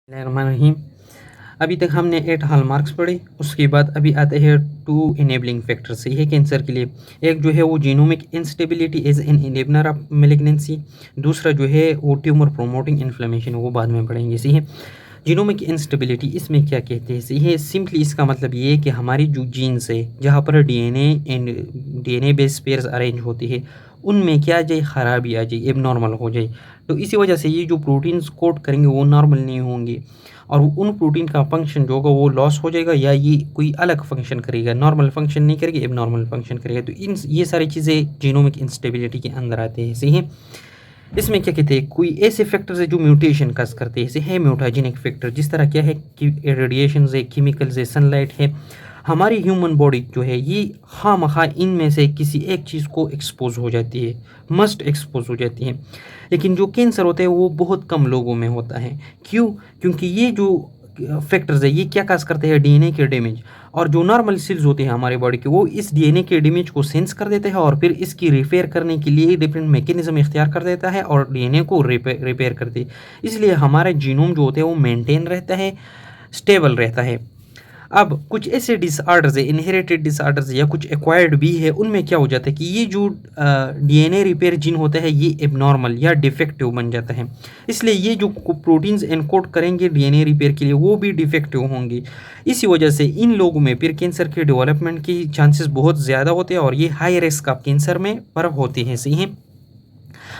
बिस्मिल्लाहिर्रहमानिर्रहीम। अभी तक हमने 8 हॉलमार्क्स पढ़े। उसके बाद अभी आते हैं 2 इनेबलिंग फैक्टर्स ये है कैंसर के लिए। एक जो है वो genomic instability as an enabler of malignancy. दूसरा जो है वो ट्यूमर प्रोमोटिंग इन्फ्लेमेशन, वो बाद में पढ़ेंगे। सही है। जीनोमिक इंस्टेबिलिटी इसमें क्या कहते हैं? सही है। सिंपली इसका मतलब ये है कि हमारी जो जीन्स है जहाँ पर डीएनए बेस पेयर्स अरेंज होती है उनमें क्या आ जाए, ख़राबी आ जाए, एबनॉर्मल हो जाए। तो इसी वजह से ये जो प्रोटीन्स कोड करेंगे वो नॉर्मल नहीं होंगे और उन प्रोटीन का फंक्शन जो होगा वो लॉस हो जाएगा या ये कोई अलग फंक्शन करेगा, नॉर्मल फंक्शन नहीं करेगा, एबनॉर्मल फंक्शन करेगा। तो इन ये सारी चीज़ें जीनोमिक इंस्टेबिलिटी के अंदर आते हैं। सही है। इसमें क्या कहते हैं, कोई ऐसे फैक्टर्स है जो म्यूटेशन कस करते हैं, जैसे है म्यूटाजेनिक फैक्टर। जिस तरह क्या है कि रेडिएशन है, केमिकल्स है, सनलाइट है। हमारी ह्यूमन बॉडी जो है ये खामखा इनमें से किसी एक चीज़ को एक्सपोज हो जाती है, मस्ट एक्सपोज हो जाती है। लेकिन जो कैंसर होता है वो बहुत कम लोगों में होता है। क्यों? क्योंकि ये जो फैक्टर्स है ये क्या काज करते हैं, डीएनए के डैमेज। और जो नॉर्मल सेल्स होते हैं हमारे बॉडी के वो इस डीएनए के डैमेज को सेंस कर देते हैं और फिर इसकी रिपेयर करने के लिए डिफरेंट मैकेनिज्म इख्तियार कर देता है और डीएनए को रिपेयर करते हैं। इसलिए हमारा जीनोम जो होता है वो मेंटेन रहता है, स्टेबल रहता है। अब कुछ ऐसे डिसऑर्डर्स है, इनहेरिटेड डिसऑर्डर्स या कुछ एक्वायर्ड भी है, उनमें क्या हो जाता है कि ये जो डीएनए रिपेयर जीन होता है ये एबनॉर्मल या डिफेक्टिव बन जाता है। इसलिए ये जो प्रोटीन्स एनकोड करेंगे डीएनए रिपेयर के लिए वो भी डिफेक्टिव होंगे। इसी वजह से इन लोगों में फिर कैंसर के डेवलपमेंट की चांसेस बहुत ज़्यादा होते हैं और ये हाई रिस्क ऑफ कैंसर में पर होते हैं। सही है।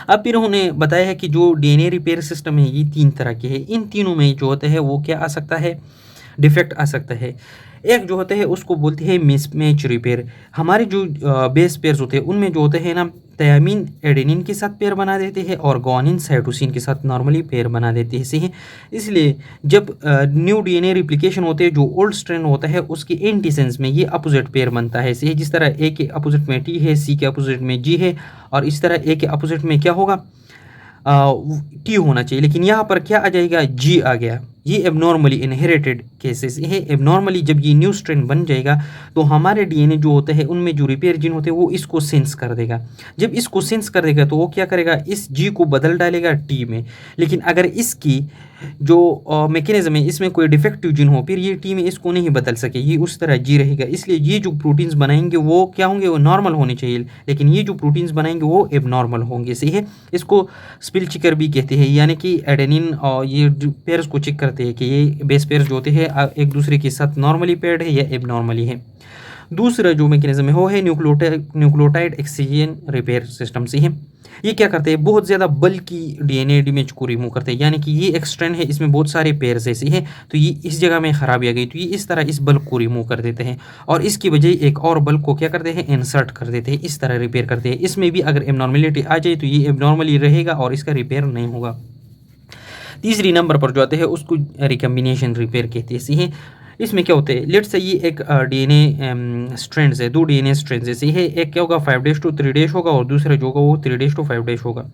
अब फिर उन्होंने बताया है कि जो डीएनए रिपेयर सिस्टम है ये 3 तरह के हैं। इन तीनों में जो होता है वो क्या आ सकता है, डिफेक्ट आ सकता है। एक जो होता है उसको बोलते हैं मिसमैच रिपेयर। हमारे जो बेस पेयर्स होते हैं उनमें जो होते हैं ना, थायमिन एडेनिन के साथ पेयर बना देते हैं और गुआनिन साइटोसिन के साथ नॉर्मली पेयर बना देते हैं। सही है। इसलिए जब न्यू डीएनए रिप्लिकेशन होते हैं जो ओल्ड स्ट्रैंड होता है उसके एंटीसेंस में ये अपोजिट पेयर बनता है। सही है। जिस तरह ए के अपोजिट में टी है, सी के अपोजिट में जी है और इस तरह ए के अपोजिट में क्या होगा, टी होना चाहिए। लेकिन यहाँ पर क्या आ जाएगा, जी आ गया। ये एबनॉर्मली इनहेरिटेड केसेस है। एबनॉर्मली जब ये न्यू स्ट्रेन बन जाएगा तो हमारे डीएनए जो होते हैं उनमें जो रिपेयर जीन होते हैं वो इसको सेंस कर देगा। जब इसको सेंस कर देगा तो वो क्या करेगा, इस जी को बदल डालेगा टी में। लेकिन अगर इसकी जो मैकेनिज्म है इसमें कोई डिफेक्टिव जीन हो फिर ये टी में इसको नहीं बदल सके, ये उस तरह जी रहेगा। इसलिए ये जो प्रोटीन्स बनाएंगे वो क्या होंगे, वो नॉर्मल होने चाहिए। लेकिन ये जो प्रोटीन्स बनाएंगे वो एबनॉर्मल होंगे। सही है। इसको स्पिल चिकर भी कहते हैं, यानी कि एडेनिन और ये पेयर्स को चेक करते हैं कि ये बेस पेयर्स जो होते हैं एक दूसरे के साथ नॉर्मली पेयर्ड है या एबनॉर्मली है। दूसरा जो मैकेनिज्म है वो है न्यूक्लियोटाइड एक्सचेंज रिपेयर सिस्टम। से है। ये क्या करते हैं, बहुत ज़्यादा बल्कि डीएनए डैमेज को रिमूव करते हैं। यानी कि ये एक स्ट्रैंड है, इसमें बहुत सारे पेयर्स ऐसे हैं तो ये इस जगह में खराबी आ गई तो ये इस तरह इस बल्क को रिमूव कर देते हैं और इसकी बजाय एक और बल्क को क्या करते हैं, इंसर्ट कर देते हैं। इस तरह रिपेयर करते हैं। इसमें भी अगर एबनॉर्मेलिटी आ जाए तो ये एबनॉर्मली रहेगा और इसका रिपेयर नहीं होगा। तीसरी नंबर पर जो आते हैं उसको रिकम्बिनेशन रिपेयर कहते हैं। सही है। इसमें क्या होता है, लेट्स से ये एक डीएनए स्ट्रैंड्स है, 2 डीएनए स्ट्रैंड्स जैसे है। एक क्या होगा 5 डेज टू 3 डेज होगा और दूसरा जो होगा वो 3 डेज टू 5 डेज होगा।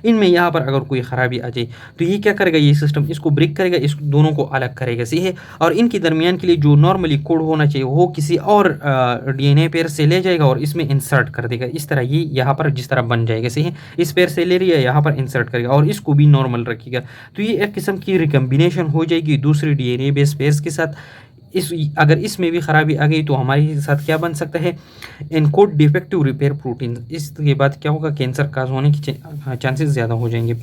इनमें यहाँ पर अगर कोई ख़राबी आ जाए तो ये क्या करेगा, ये सिस्टम इसको ब्रेक करेगा, इस दोनों को अलग करेगा। सही है। और इनके दरमियान के लिए जो नॉर्मली कोड होना चाहिए वो किसी और डीएनए पेयर से ले जाएगा और इसमें इंसर्ट कर देगा। इस तरह ये यहाँ पर जिस तरह बन जाएगा। सही है। इस पेयर से ले रही है, यहाँ पर इंसर्ट करेगा और इसको भी नॉर्मल रखेगा। तो ये एक किस्म की रिकम्बिनेशन हो जाएगी दूसरी डीएनए बेस पेयर्स के साथ। इस अगर इसमें भी खराबी आ गई तो हमारे साथ क्या बन सकता है, एनकोड डिफेक्टिव रिपेयर प्रोटीन। इसके बाद क्या होगा, कैंसर काज होने की चांसेस ज़्यादा हो जाएंगे।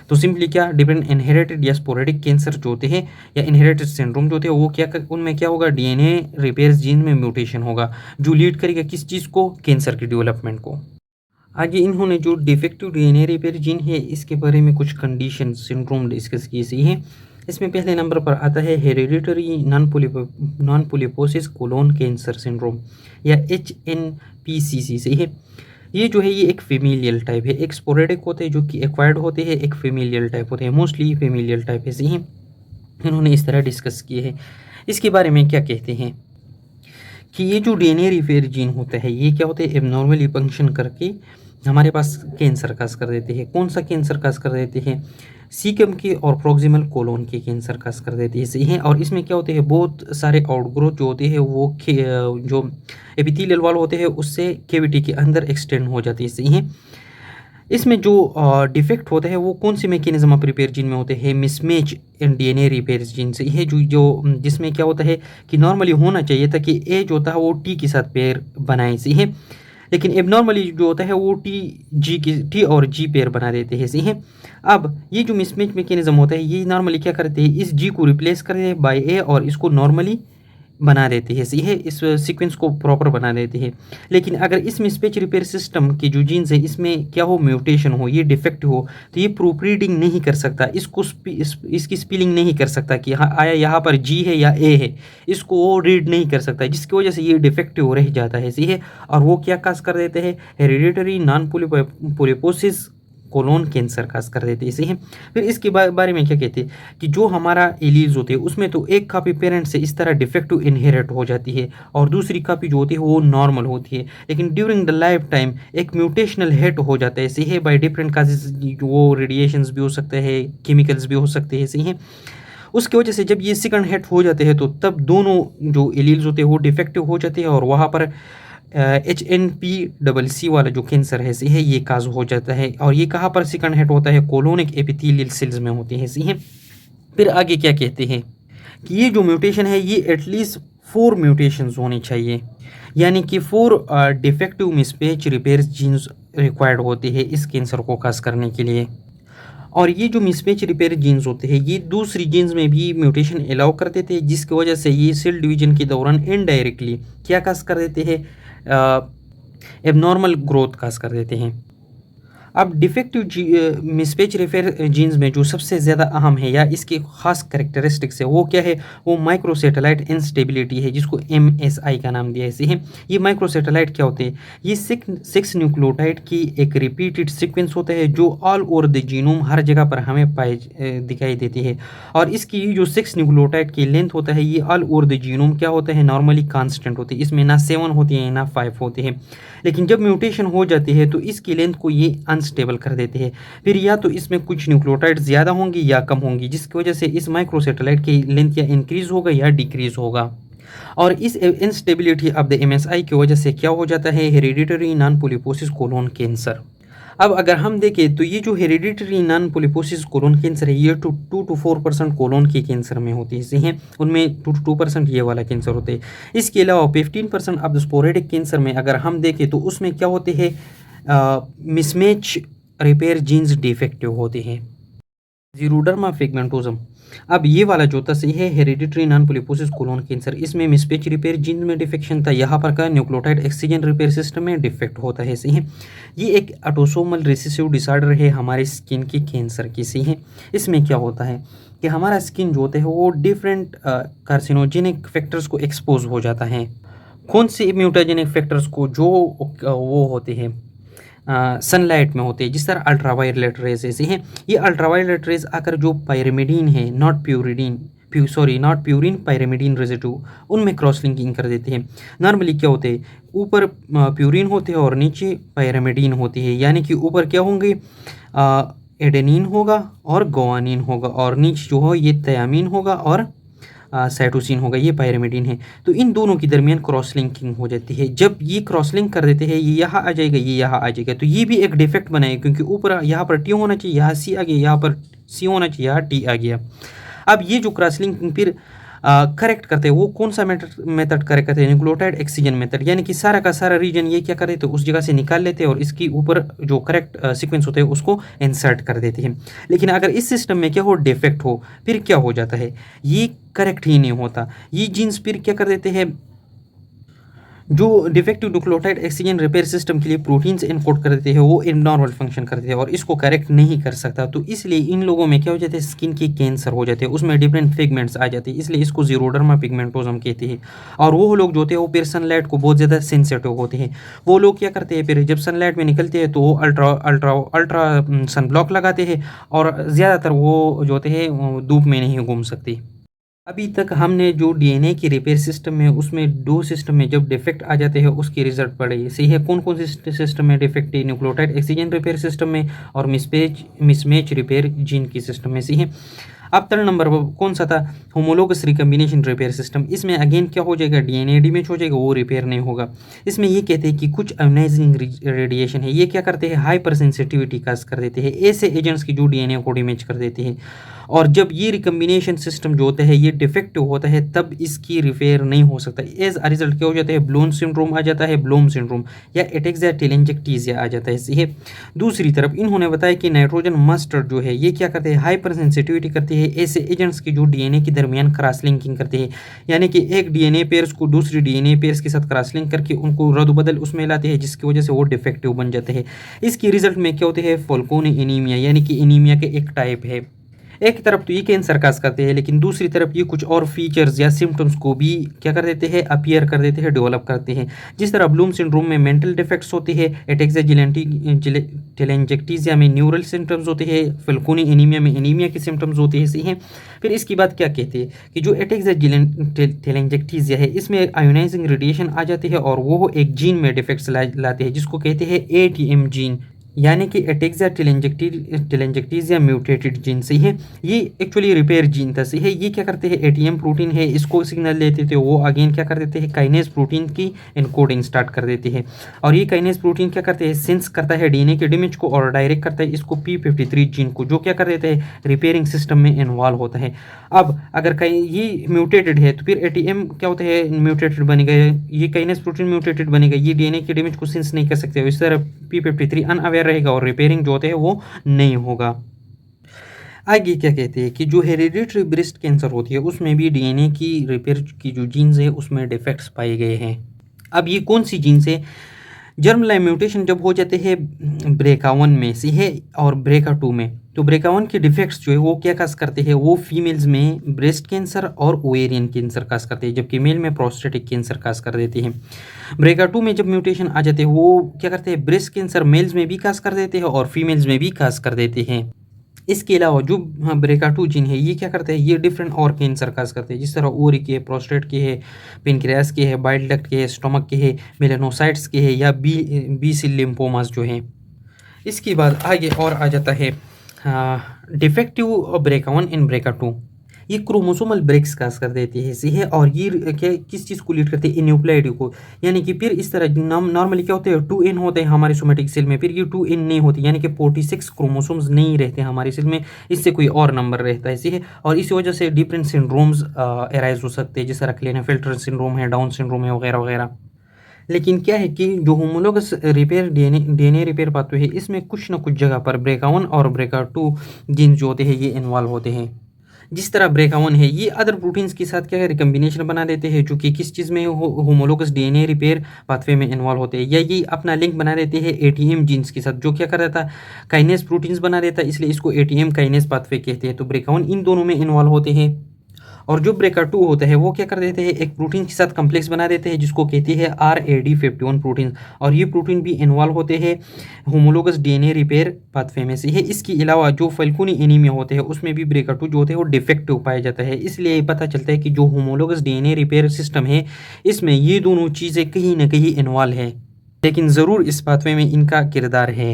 तो सिंपली क्या, डिफरेंट इनहेरिटेड या स्पोरेडिक कैंसर जो होते हैं या इनहेरिटेड सिंड्रोम जो होते हैं वो क्या उनमें क्या होगा, डीएनए रिपेयर जीन में म्यूटेशन होगा जो लीड करेगा किस चीज़ को, कैंसर के डेवलपमेंट को। आगे इन्होंने जो डिफेक्टिव डीएनए रिपेयर जीन है इसके बारे में कुछ कंडीशन सिंड्रोम डिस्कस किए। सही है। इसमें पहले नंबर पर आता है hereditary non polyposis colon cancer syndrome या HNPCC। सही है। ये जो है ये एक फेमिलियल टाइप है। एक स्पोरेडिक होते हैं जो कि एक्वायर्ड होते हैं, एक फेमिलियल टाइप होते हैं, मोस्टली फेमिलियल टाइप है। सही है। इन्होंने इस तरह डिस्कस किए हैं। इसके बारे में क्या कहते हैं कि ये जो डीएनए रिपेयर जीन होता है ये क्या होता है, एबनॉर्मली फंक्शन करके हमारे पास कैंसर काज कर देते हैं। कौन सा कैंसर काज कर देते हैं, सीकम के और प्रोक्सिमल कोलोन के कैंसर काज कर देते हैं। सही है। और इसमें क्या होते हैं, बहुत सारे आउटग्रोथ जो होते हैं वो जो एपिथेलियल वॉल होते हैं उससे कैविटी के अंदर एक्सटेंड हो जाती है। सही है। इसमें जो डिफेक्ट होता है वो कौन से मैकेनिज्म ऑफ रिपेयर जीन में होते हैं, mismatch in DNA repair gene से। ये जिसमें क्या होता है कि नॉर्मली होना चाहिए था कि ए जो होता है वो टी के साथ पेयर बनाए सही है, लेकिन एबनॉर्मली जो होता है वो टी और जी पेयर बना देते हैं सही है। अब ये जो मिसमैच मैकेनिज्म होता है ये नॉर्मली क्या करते हैं, इस जी को रिप्लेस करते हैं बाय ए और इसको नॉर्मली बना देती है सही है, इस सीक्वेंस को प्रॉपर बना देती है। लेकिन अगर इस मिसमैच रिपेयर सिस्टम की जो जीन्स है इसमें क्या हो, म्यूटेशन हो, ये डिफेक्ट हो, तो ये प्रूफ रीडिंग नहीं कर सकता, इसकी स्पेलिंग नहीं कर सकता कि हाँ आया यहाँ पर जी है या ए है, इसको वो रीड नहीं कर सकता, जिसकी वजह से ये डिफेक्टिव रह जाता है सही है। और वो क्या काज कर देते हैं, hereditary non polyposis colon cancer खास कर देते हैं सही है। फिर इसके बारे में क्या कहते हैं कि जो हमारा एलील्स होते हैं उसमें तो एक कापी पेरेंट से इस तरह डिफेक्टिव इनहेरिट हो जाती है और दूसरी कापी जो होती है वो नॉर्मल होती है, लेकिन ड्यूरिंग द लाइफ टाइम एक म्यूटेशनल हिट हो जाता है सही है बाय डिफरेंट काजेज, वो रेडिएशंस भी हो सकते हैं, केमिकल्स भी हो सकते हैं सही है। उसकी वजह से जब ये सेकंड हिट हो जाते हैं तो तब दोनों जो एलील्स होते हैं वो डिफेक्टिव हो जाते हैं और वहाँ पर HNPCC वाला जो कैंसर है सही है ये काज हो जाता है। और ये कहाँ पर सेकंड हिट होता है, कोलोनिक एपिथेलियल सेल्स में होती है सही है। फिर आगे क्या कहते हैं कि ये जो म्यूटेशन है ये एटलीस्ट 4 म्यूटेशंस होनी चाहिए, यानी कि 4 defective mismatch repair genes required होती है इस कैंसर को काज करने के लिए। और ये जो मिसमैच रिपेयर जीन्स होते हैं ये दूसरी जीन्स में भी म्यूटेशन अलाउ कर देते हैं, जिसकी वजह से ये सेल डिवीजन के दौरान इनडायरेक्टली क्या काज कर देते हैं, एबनॉर्मल ग्रोथ काज कर देते हैं। अब डिफेक्टिव मिसमैच रिपेयर जीन्स में जो सबसे ज़्यादा अहम है या इसके खास कैरेक्टरिस्टिक्स है वो क्या है, वो माइक्रोसेटेलाइट इंस्टेबिलिटी है, जिसको MSI का नाम दिया है सही है। ये माइक्रोसेटेलाइट क्या होते हैं, ये 6 न्यूक्लियोटाइड की एक रिपीटेड सीक्वेंस होता है जो ऑल ओवर द जीनोम हर जगह पर हमें दिखाई देती है। और इसकी जो 6 न्यूक्लियोटाइड की लेंथ होता है ये ऑल ओवर द जीनोम क्या होता है, नॉर्मली कांस्टेंट होती है, इसमें ना 7 होती है ना 5 होती है। लेकिन जब म्यूटेशन हो जाती है तो इसकी लेंथ को ये अनस्टेबल कर देते हैं, फिर या तो इसमें कुछ न्यूक्लियोटाइड ज़्यादा होंगी या कम होंगी, जिसकी वजह से इस माइक्रोसेटेलाइट की लेंथ या इंक्रीज होगा या डिक्रीज होगा। और इस इंस्टेबिलिटी ऑफ द MSI की वजह से क्या हो जाता है, hereditary non polyposis colon cancer. अब अगर हम देखें तो ये जो hereditary non polyposis colon cancer है ये 2 to 4% कोलोन के कैंसर में होती है सही है, उनमें 2 to 2% ये वाला कैंसर होते हैं। इसके अलावा 15% ऑफ द स्पोरेडिक कैंसर में अगर हम देखें तो उसमें क्या होते हैं, मिसमैच रिपेयर जीन्स डिफेक्टिव होते हैं। जीरोडर्मा पिगमेंटोसम, अब ये वाला जो था सही है hereditary non polyposis colon cancer, इसमें मिसमैच रिपेयर जीन में डिफेक्शन था, यहाँ पर का न्यूक्लियोटाइड एक्सीजन रिपेयर सिस्टम में डिफेक्ट होता है सही है। ये एक ऑटोसोमल रिसेसिव डिसऑर्डर है हमारे स्किन के कैंसर की सही है। इसमें क्या होता है कि हमारा स्किन जो होता है वो डिफरेंट कार्सिनोजेनिक फैक्टर्स को एक्सपोज हो जाता है। कौन से म्यूटाजेनिक फैक्टर्स को, जो वो होते हैं सनलाइट में होते हैं, जिस तरह अल्ट्रावायलेट रेज ऐसे हैं। ये अल्ट्रावायलेट रेज आकर जो पायरिमिडीन है, नॉट प्यूरिन पायरिमिडीन रेजिड्यू, उनमें क्रॉस लिंकिंग कर देते हैं। नॉर्मली क्या होते हैं, ऊपर प्यूरिन होते हैं और नीचे पायरिमिडीन होती है, यानी कि ऊपर क्या होंगे, एडेनिन होगा और गुआनिन होगा और नीचे जो हो ये थयामीन होगा और साइटोसिन होगा, ये पायरिमिडीन है। तो इन दोनों के दरमियान क्रॉस लिंकिंग हो जाती है। जब ये क्रॉस लिंक कर देते हैं, ये यहाँ आ जाएगा, ये यहाँ आ जाएगा, तो ये भी एक डिफेक्ट बनाएगा, क्योंकि ऊपर यहाँ पर टी होना चाहिए, यहाँ सी आ गया, यहाँ पर सी होना चाहिए, यहाँ टी आ गया। अब ये जो क्रॉस लिंकिंग फिर करेक्ट करते हैं, वो कौन सा मेथड करेक्ट करते हैं, न्यूक्लियोटाइड एक्सीजन मेथड, यानी कि सारा का सारा रीजन ये क्या कर देते हैं, उस जगह से निकाल लेते हैं और इसकी ऊपर जो करेक्ट सीक्वेंस होते हैं उसको इंसर्ट कर देते हैं। लेकिन अगर इस सिस्टम में क्या हो, डिफेक्ट हो, फिर क्या हो जाता है, ये करेक्ट ही नहीं होता। ये जीन्स फिर क्या कर देते हैं, जो defective nucleotide excision repair system के लिए प्रोटीन्स इनकोड कर देते हैं, वो इननॉर्मल फंक्शन कर देते हैं और इसको करेक्ट नहीं कर सकता। तो इसलिए इन लोगों में क्या हो जाता है, स्किन के कैंसर हो जाते हैं, उसमें डिफरेंट पिगमेंट्स आ जाते हैं, इसलिए इसको जीरोडर्मा पिगमेंटोसम कहते हैं। और वो लोग जो होते हैं वो फिर सनलाइट को बहुत ज़्यादा सेंसिटिव होते हैं। वो लोग क्या करते हैं, फिर जब सनलाइट में निकलते हैं तो वो अल्ट्रा सन ब्लॉक लगाते हैं और ज़्यादातर वो जो होते हैं धूप में नहीं घूम सकते। अभी तक हमने जो डीएनए की रिपेयर सिस्टम है उसमें 2 सिस्टम में जब डिफेक्ट आ जाते हैं उसके रिजल्ट पड़े सही है। कौन कौन से सिस्टम में डिफेक्ट है, न्यूक्लियोटाइड एक्सीजन रिपेयर सिस्टम में और मिसमैच रिपेयर जीन की सिस्टम में सही है। अब थर्ड नंबर पर कौन सा था, होमोलोगस रिकम्बिनेशन रिपेयर सिस्टम। इसमें अगेन क्या हो जाएगा, डीएनए डैमेज हो जाएगा, वो रिपेयर नहीं होगा। इसमें ये कहते हैं कि कुछ अयोनाइजिंग रेडिएशन है, ये क्या करते हैं, हाइपर सेंसिटिविटी काज कर देते हैं, ऐसे एजेंट्स की जो डीएनए को डैमेज कर देते हैं। और जब ये रिकम्बिनेशन सिस्टम जो होता है ये डिफेक्टिव होता है तब इसकी रिपेयर नहीं हो सकता। एज अ रिजल्ट क्या हो जाता है, ब्लोन सिंड्रोम आ जाता है, ब्लोम सिंड्रोम या एटेक्सिया टेलेंजेक्टीसिया आ जाता है। ये दूसरी तरफ इन्होंने बताया कि नाइट्रोजन मस्टर्ड जो है ये क्या करते हैं, हाइपर सेंसिटिविटी करती है ऐसे एजेंट्स की जो डीएनए के दरमियान क्रॉस लिंकिंग करते हैं, यानी कि एक डीएनए पेयर्स को दूसरी डीएनए पेयर्स के साथ क्रॉस लिंक करके उनको रद्द-बदल उसमें लाते हैं, जिसकी वजह से वो डिफेक्टिव बन जाते हैं। इसकी रिजल्ट में क्या होते हैं, फॉल्कोनी एनीमिया, यानी कि एनीमिया के एक टाइप है। एक तरफ तो ये कैंसर काज करते हैं, लेकिन दूसरी तरफ ये कुछ और फीचर्स या सिम्टम्स को भी क्या कर देते हैं, अपीयर कर देते हैं, डेवलप करते हैं। जिस तरह ब्लूम सिंड्रोम में मेंटल डिफेक्ट्स होते हैं, एटेक्सिया टेलेंजेक्टीसिया में न्यूरल सिम्टम्स होते हैं, फल्कोनी एनीमिया में एनीमिया के सिम्टम्स होते हैं। सही है। फिर इसके बाद क्या कहते हैं कि जो एटेक्सिया टेलेंजेक्टीसिया है इसमें आयोनाइजिंग रेडिएशन आ जाती है और वो एक जीन में डिफेक्ट्स लाते हैं जिसको कहते हैं एटीएम जीन, यानी कि एटेक्सिया टेलेंजेक्टीसिया म्यूटेटेड जीन। सही है। ये एक्चुअली रिपेयर जीन था। सही है। ये क्या करते हैं, एटीएम प्रोटीन है इसको सिग्नल देते थे, वो अगेन क्या कर देते हैं, काइनेज प्रोटीन की एनकोडिंग स्टार्ट कर देते हैं। और ये काइनेज प्रोटीन क्या करते हैं, सेंस करता है डीएनए के डैमेज को और डायरेक्ट करता है इसको p53 जीन को, जो क्या कर देते हैं, रिपेयरिंग सिस्टम में इन्वॉल्व होता है। अब अगर कहीं ये म्यूटेटेड है तो फिर एटीएम क्या होता है, म्यूटेटेड बनेगा, ये काइनेज प्रोटीन म्यूटेटेड बनेगा, ये डीएनए के डैमेज को सेंस नहीं कर सकते, इस तरह p53 अनअवेयर रहेगा और रिपेयरिंग जो होते हैं वो नहीं होगा। आगे क्या कहते हैं कि जो हेरिडिटरी ब्रेस्ट कैंसर होती है उसमें भी डीएनए की रिपेयर की जो जीन्स है उसमें डिफेक्ट्स पाए गए हैं। अब ये कौन सी जीन्स है, जर्म लाइन म्यूटेशन जब हो जाते हैं BRCA1 में से है और BRCA2 में, तो BRCA1 के डिफेक्ट्स जो है वो क्या काज करते हैं, वो फीमेल्स में ब्रेस्ट कैंसर और ओवेरियन कैंसर काज करते हैं, जबकि मेल में प्रोस्टेटिक कैंसर काज कर देते हैं। BRCA2 में जब म्यूटेशन आ जाते हैं वो क्या करते हैं, ब्रेस्ट कैंसर मेल्स में भी काज कर देते हैं और फीमेल्स में भी काज कर देते हैं। इसके अलावा जो BRCA2 जीन है ये क्या करते हैं, ये डिफरेंट और कैंसर काज करते हैं, जिस तरह ओवरी के, प्रोस्टेट के है, पेनक्रियास के है, बाइल डक्ट के है, स्टमक के है, मेलानोसाइट्स के है या बी सेल लिम्फोमास जो है। इसके बाद आगे और आ जाता है डिफेक्टिव BRCA1 इन BRCA2। ये क्रोमोसोमल ब्रेक्स काज कर देती है। सही है। और ये क्या किस चीज़ को लीड करते हैं, इन्यूक्लियोटाइड को, यानी कि फिर इस तरह नॉर्मली क्या होते हैं 2n होते हैं हमारे सोमेटिक सेल में, फिर ये 2n नहीं होती, यानी कि 46 क्रोमोसोम्स नहीं रहते हमारे सेल में, इससे कोई और नंबर रहता है। सही है। और इसी वजह से डिफरेंट सिंड्रोम्स एराइज हो सकते हैं, जैसे क्लेनेफेल्टर सिंड्रोम है, डाउन सिंड्रोम है वगैरह वगैरह। लेकिन क्या है कि जो homologous repair DNA repair pathway है इसमें कुछ ना कुछ जगह पर BRCA1 और BRCA2 जीन जो होते हैं ये इन्वॉल्व होते हैं। जिस तरह BRCA1 है ये अदर प्रोटीन्स के साथ क्या है, रिकम्बिनेशन बना देते हैं, जो कि किस चीज़ में होमोलोगस डीएनए रिपेयर पाथवे में इन्वॉल्व होते हैं, या ये अपना लिंक बना देते हैं एटीएम जीन्स के साथ, जो क्या कर रहा था, काइनेज प्रोटीन्स बना देता है, इसलिए इसको एटीएम काइनेज पाथवे कहते हैं। तो BRCA1 इन दोनों में इन्वॉल्व होते हैं। और जो BRCA2 होता है वो क्या कर देते हैं, एक प्रोटीन के साथ कम्प्लेक्स बना देते हैं जिसको कहते हैं RAD51 प्रोटीन, और ये प्रोटीन भी इन्वॉल्व होते हैं होमोलोगस डीएनए रिपेयर पाथवे में से है। इसके अलावा जो फल्कोनी एनीमिया होते हैं उसमें भी BRCA2 जो होते हैं वो डिफेक्टिव पाया जाता है। इसलिए पता चलता है कि जो होमोलोगस डीएनए रिपेयर सिस्टम है इसमें ये दोनों चीज़ें कहीं ना कहीं इन्वॉल्व है, लेकिन ज़रूर इस पाथवे में इनका किरदार है।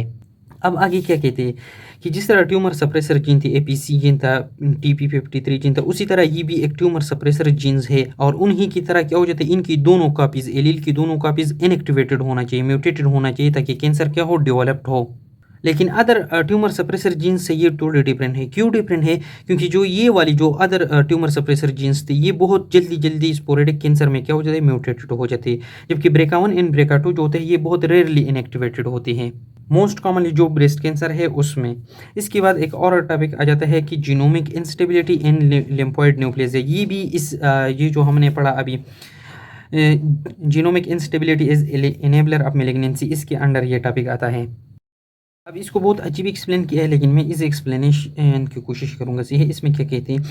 अब आगे क्या कहते हैं कि जिस तरह ट्यूमर सप्रेसर जीन थी, APC जीन था, TP53 जीन था, उसी तरह ये भी एक ट्यूमर सप्रेसर जीन्स है। और उन्हीं की तरह क्या हो जाता है, इनकी दोनों कापीज़, एलील की दोनों कापीज़ इनएक्टिवेटेड होना चाहिए, म्यूटेटेड होना चाहिए, ताकि कैंसर क्या हो, डेवलप्ड हो। लेकिन अदर ट्यूमर सप्रेसर जीन्स से ये टोटली डिफरेंट है। क्यों डिफरेंट है, क्योंकि जो ये वाली जो अदर ट्यूमर सप्रेसर जीन्स थी ये बहुत जल्दी स्पोरेडिक कैंसर में क्या हो जाते हैं, म्यूटेटेड हो जाती है, जबकि BRCA1 एंड BRCA2 जो होते हैं ये बहुत रेयरली इनएक्टिवेटेड होती हैं, मोस्ट कॉमनली जो ब्रेस्ट कैंसर है उसमें। इसके बाद एक और टॉपिक आ जाता है कि जीनोमिक इंस्टेबिलिटी इन लिम्फोइड न्यूक्लियस। ये भी ये जो हमने पढ़ा अभी, genomic instability is enabler of malignancy, इसके अंडर ये टॉपिक आता है। अब इसको बहुत अजीब एक्सप्लेन किया है, लेकिन मैं इस एक्सप्लेनेशन की कोशिश करूंगा। सही है। इसमें क्या कहते हैं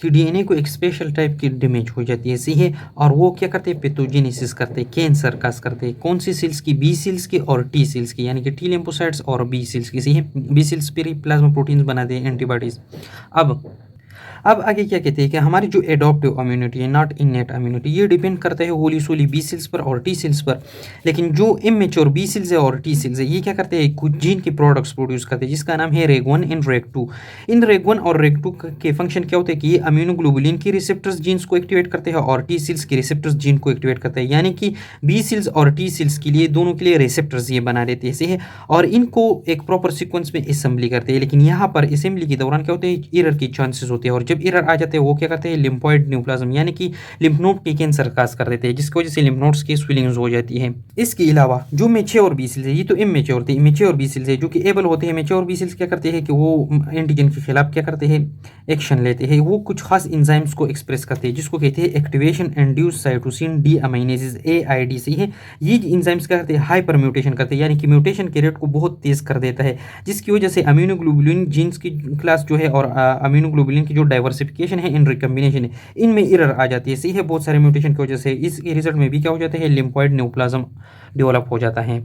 कि डीएनए को एक स्पेशल टाइप की डैमेज हो जाती है। सही है। और वो क्या करते हैं, पैथोजेनेसिस करते हैं, कैंसर काज करते हैं। कौन सी सेल्स की, बी सेल्स की और टी सेल्स की, यानी कि टी लिम्फोसाइट्स और बी सेल्स की। सही है। बी सेल्स पर प्लाज्मा प्रोटीन्स बनाते हैं, एंटीबॉडीज। अब अब आगे क्या कहते हैं कि हमारी जो एडॉप्टिव इम्यूनिटी है, नॉट इननेट इम्यूनिटी, ये डिपेंड करता है होली सोली बी सेल्स पर और टी सेल्स पर। लेकिन जो इमेच्योर बी सेल्स है और टी सेल्स है, ये क्या करते हैं, कुछ जीन के प्रोडक्ट्स प्रोड्यूस करते हैं जिसका नाम है रेग 1 इन रेग 2। इन रेग 1 और रेग 2 के फंक्शन क्या होते हैं कि ये अम्यूनोग्लोबुलिन की रिसेप्टर्स जीन्स को एक्टिवेट करते हैं और टी सेल्स के रिसेप्टर्स जीन को एक्टिवेट करते हैं, यानी कि बी सेल्स और टी सेल्स के लिए दोनों के लिए रिसेप्टर्स ये बना देते हैं ऐसे, और इनको एक प्रॉपर सीक्वेंस में असेंबली करते हैं। लेकिन यहाँ पर असेंबली के दौरान क्या होते हैं, एरर के चांसेस होते हैं, और जब एरर आ जाते हैं वो क्या करते हैं, लिम्फॉइड न्यूप्लाज्म यानी कि लिम्फ नोड के कैंसर काज कर देते हैं, जिसकी वजह से लिम्फ नोड्स की स्वेलिंग्स हो जाती है। इसके अलावा जो मेच्योर बी सेल्स है, ये तो इमेच्योर थे, इमेच्योर बी सेल्स है जो कि एबल होते हैं। मेच्योर बी सेल्स क्या करते हैं कि वो एंटीजन के खिलाफ क्या करते हैं, एक्शन लेते हैं। वो कुछ खास एंजाइम्स को एक्सप्रेस करते हैं जिसको कहते हैं activation induce cytosine D aminase AID से है। ये एंजाइम्स क्या करते हैं, हाइपर म्यूटेशन करते हैं, यानी कि म्यूटेशन के रेट को बहुत तेज कर देता है, जिसकी वजह से अम्यूनोग्लोबुलिन जीन्स की क्लास जो है और अम्यूनोग्लोबुलिन की जो डाइवर्सिफिकेशन है, इन रिकम्बिनेशन है, इनमें एरर आ जाती है। सही है, बहुत सारे म्यूटेशन की वजह से इसके रिजल्ट में भी क्या हो जाता है, लिम्फॉइड न्यूप्लाज्म डेवलप हो जाता है।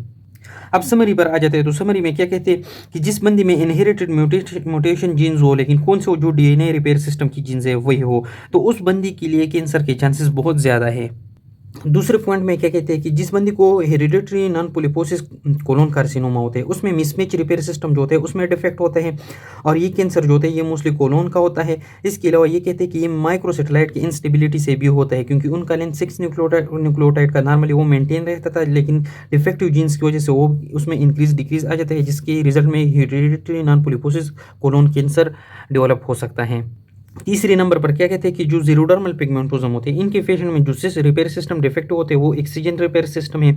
अब समरी पर आ जाते हैं, तो समरी में क्या कहते हैं कि जिस बंदी में इनहेरिटेड म्यूटेशन जीन्स हो, लेकिन कौन से जो DNA रिपेयर सिस्टम की जीन्स है वही हो, तो उस बंदी के लिए कैंसर के चांसेस बहुत ज़्यादा है। दूसरे पॉइंट में क्या कहते हैं कि जिस बंदी को hereditary non polyposis colon carcinoma होते हैं, उसमें मिसमैच रिपेयर सिस्टम जो होते हैं उसमें डिफेक्ट होते हैं, और ये कैंसर जो होते हैं ये मोस्टली कोलोन का होता है। इसके अलावा ये कहते हैं कि ये माइक्रोसेटेलाइट की इंस्टेबिलिटी से भी होता है, क्योंकि उनका लेंथ 6 न्यूक्लियोटाइड का नॉर्मली वो मेंटेन रहता था, लेकिन डिफेक्टिव जीन्स की वजह से वो उसमें इंक्रीज डिक्रीज आ जाता है, जिसके रिजल्ट में hereditary non polyposis colon cancer develop हो सकता है। तीसरे नंबर पर क्या कहते हैं कि जो जीरोडर्मल पिगमेंटोजम होते हैं, इनके फेशन में जो रिपेयर सिस्टम डिफेक्टिव होते हैं वो एक्सीजन रिपेयर सिस्टम है।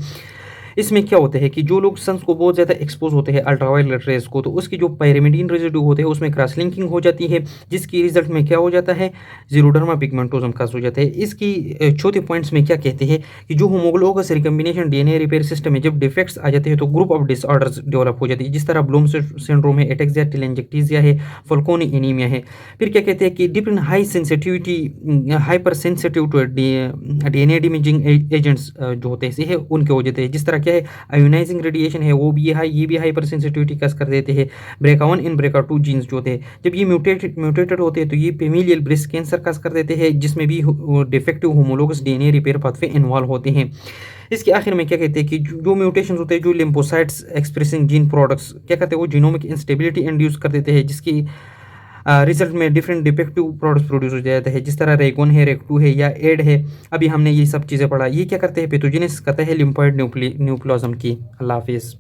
इसमें क्या होता है कि जो लोग सन्स को बहुत ज़्यादा एक्सपोज होते हैं अल्ट्रावायलेट रेज को, तो उसकी जो पायरिमिडीन रेजिड्यू होते हैं उसमें क्रॉस लिंकिंग हो जाती है, जिसकी रिजल्ट में क्या हो जाता है, जीरोडर्मा पिगमेंटोजम काज हो जाता है। इसकी चौथे पॉइंट्स में क्या कहते हैं कि जो homologous recombination DNA repair system है, जब डिफेक्ट्स आ जाते हैं तो ग्रुप ऑफ डिसऑर्डर्स डेवलप हो जाती है, जिस तरह ब्लूम सिंड्रोम है, एटेक्सिया टेलेंजेक्टिजिया है, फल्कोनी एनीमिया है। फिर क्या कहते हैं कि different high sensitivity hyper sensitive to DNA damaging agents जो होते हैं है उनके हो जाते हैं, जिस तरह क्या है, आयोनाइजिंग रेडिएशन है वो भी हाई, ये भी हाइपर सेंसिटिविटी कस कर देते हैं। BRCA1 इन BRCA2 जीन्स जो होते हैं जब ये म्यूटेटेड होते हैं तो ये फेमिलियल ब्रेस्ट कैंसर कस कर देते हैं, जिसमें भी defective homologous DNA repair pathway involve होते हैं। इसके आखिर में क्या कहते हैं कि जो म्यूटेशन होते हैं, जो लिम्फोसाइट्स एक्सप्रेसिंग जीन प्रोडक्ट्स क्या करते हैं, वो जीनोमिक इंस्टेबिलिटी इंड्यूस कर देते हैं, जिसकी रिजल्ट में डिफरेंट डिफेक्टिव प्रोडक्ट्स प्रोड्यूस हो जाता है, जिस तरह रेग 1 है, रेग 2 है या एड है। अभी हमने ये सब चीज़ें पढ़ा, ये क्या करते हैं, पैथोजेनेसिस करता है लिम्फॉइड न्यूप्लाज्म की। अल्लाह हाफिज़।